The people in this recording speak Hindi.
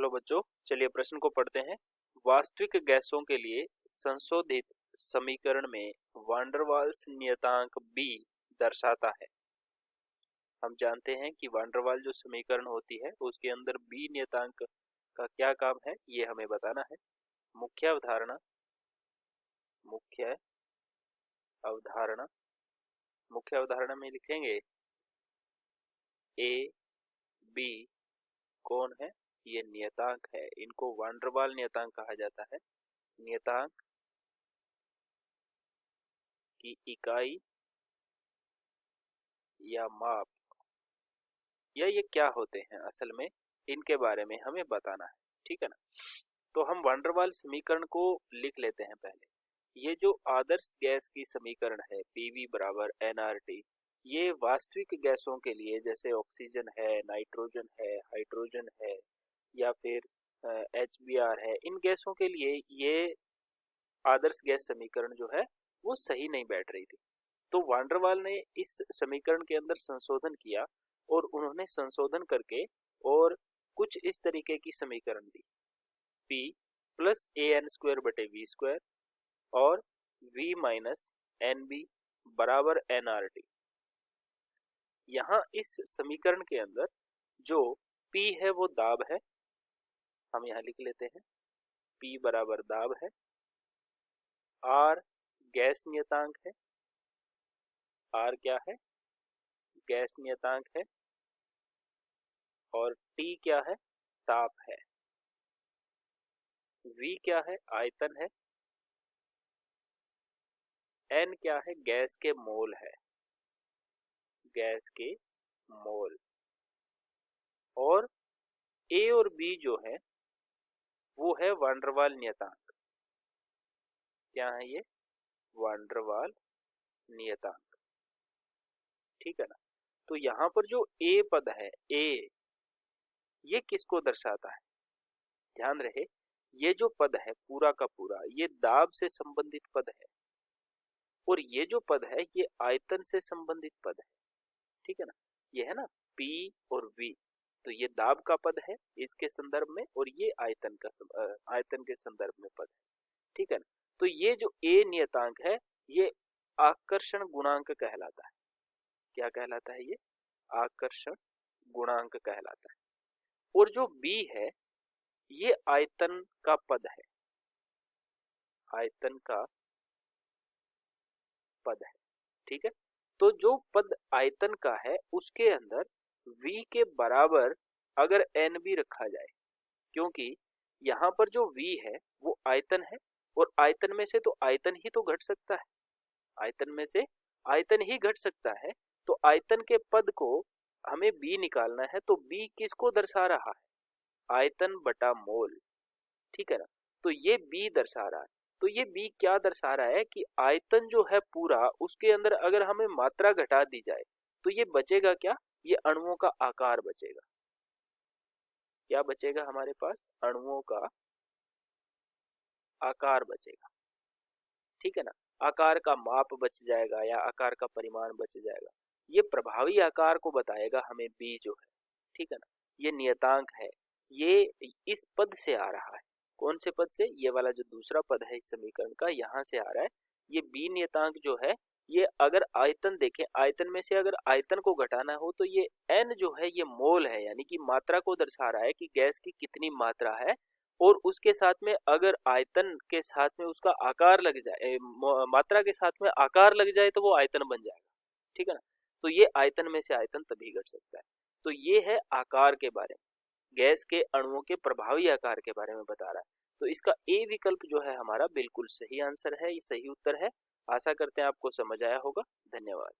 चलो बच्चों, चलिए प्रश्न को पढ़ते हैं। वास्तविक गैसों के लिए संशोधित समीकरण में वान डेर वाल्स नियतांक B दर्शाता है। हम जानते हैं कि वान डेर वाल्स जो समीकरण होती है उसके अंदर B नियतांक का क्या काम है, ये हमें बताना है। मुख्य अवधारणा मुख्य अवधारणा में लिखेंगे A B कौन है, ये नियतांक है। इनको वान डेर वाल्स नियतांक कहा जाता है। नियतांक की इकाई या माप, या ये क्या होते हैं असल में, इनके बारे में हमें बताना है। ठीक है ना। तो हम वान डेर वाल्स समीकरण को लिख लेते हैं पहले। ये जो आदर्श गैस की समीकरण है PV बराबर nRT, ये वास्तविक गैसों के लिए जैसे ऑक्सीजन है, नाइट्रोजन है, हाइड्रोजन है या फिर HBr है, इन गैसों के लिए ये आदर्श गैस समीकरण जो है वो सही नहीं बैठ रही थी। तो वान डेर वाल्स ने इस समीकरण के अंदर संशोधन किया और उन्होंने संशोधन करके और कुछ इस तरीके की समीकरण दी, P प्लस AN² बटे V² और V माइनस NB बराबर nRT। यहाँ इस समीकरण के अंदर जो P है वो दाब है, हम यहाँ लिख लेते हैं P बराबर दाब है, R गैस नियतांक है, R क्या है, गैस नियतांक है, और T क्या है, ताप है, V क्या है, आयतन है, N क्या है, गैस के मोल है, गैस के मोल, और A और B जो है वो है वान डेर वाल्स नियतांक। क्या है ये, वान डेर वाल्स नियतांक। ठीक है ना। तो यहाँ पर जो A पद है, A ये किसको दर्शाता है, ध्यान रहे ये जो पद है पूरा का पूरा ये दाब से संबंधित पद है, और ये जो पद है ये आयतन से संबंधित पद है। ठीक है ना। ये है ना P और V, तो ये दाब का पद है इसके संदर्भ में, और ये आयतन के संदर्भ में पद है। ठीक है ना। तो ये जो A नियतांक है ये आकर्षण गुणांक कहलाता है। क्या कहलाता है, ये आकर्षण गुणांक कहलाता है। और जो B है ये आयतन का पद है, आयतन का पद है। ठीक है। तो जो पद आयतन का है उसके अंदर V के बराबर अगर NB रखा जाए, क्योंकि यहाँ पर जो V है वो आयतन है, और आयतन में से तो आयतन ही तो घट सकता है, आयतन में से आयतन ही घट सकता है। तो आयतन के पद को हमें B निकालना है, तो B किसको दर्शा रहा है, आयतन बटा मोल। ठीक है ना। तो ये B दर्शा रहा है। तो ये B क्या दर्शा रहा है कि आयतन जो है पूरा उसके अंदर अगर हमें मात्रा घटा दी जाए तो ये बचेगा क्या, ये अणुओं का आकार बचेगा। क्या बचेगा हमारे पास, अणुओं का आकार बचेगा। ठीक है ना। आकार का माप बच जाएगा या आकार का परिमाण बच जाएगा। ये प्रभावी आकार को बताएगा हमें B जो है। ठीक है ना। ये नियतांक है, ये इस पद से आ रहा है। कौन से पद से, ये वाला जो दूसरा पद है इस समीकरण का, यहाँ से आ रहा है। ये B नियतांक जो है ये अगर आयतन देखें, आयतन में से अगर आयतन को घटाना हो तो ये N जो है ये मोल है, यानी कि मात्रा को दर्शा रहा है कि गैस की कितनी मात्रा है, और उसके साथ में अगर आयतन के साथ में उसका आकार लग जाए, मात्रा के साथ में आकार लग जाए तो वो आयतन बन जाएगा। ठीक है ना। तो ये आयतन में से आयतन तभी घट सकता है। तो ये है आकार के बारे में, गैस के अणुओं के प्रभावी आकार के बारे में बता रहा है। तो इसका A विकल्प जो है हमारा बिल्कुल सही आंसर है, ये सही उत्तर है। आशा करते हैं आपको समझ आया होगा। धन्यवाद।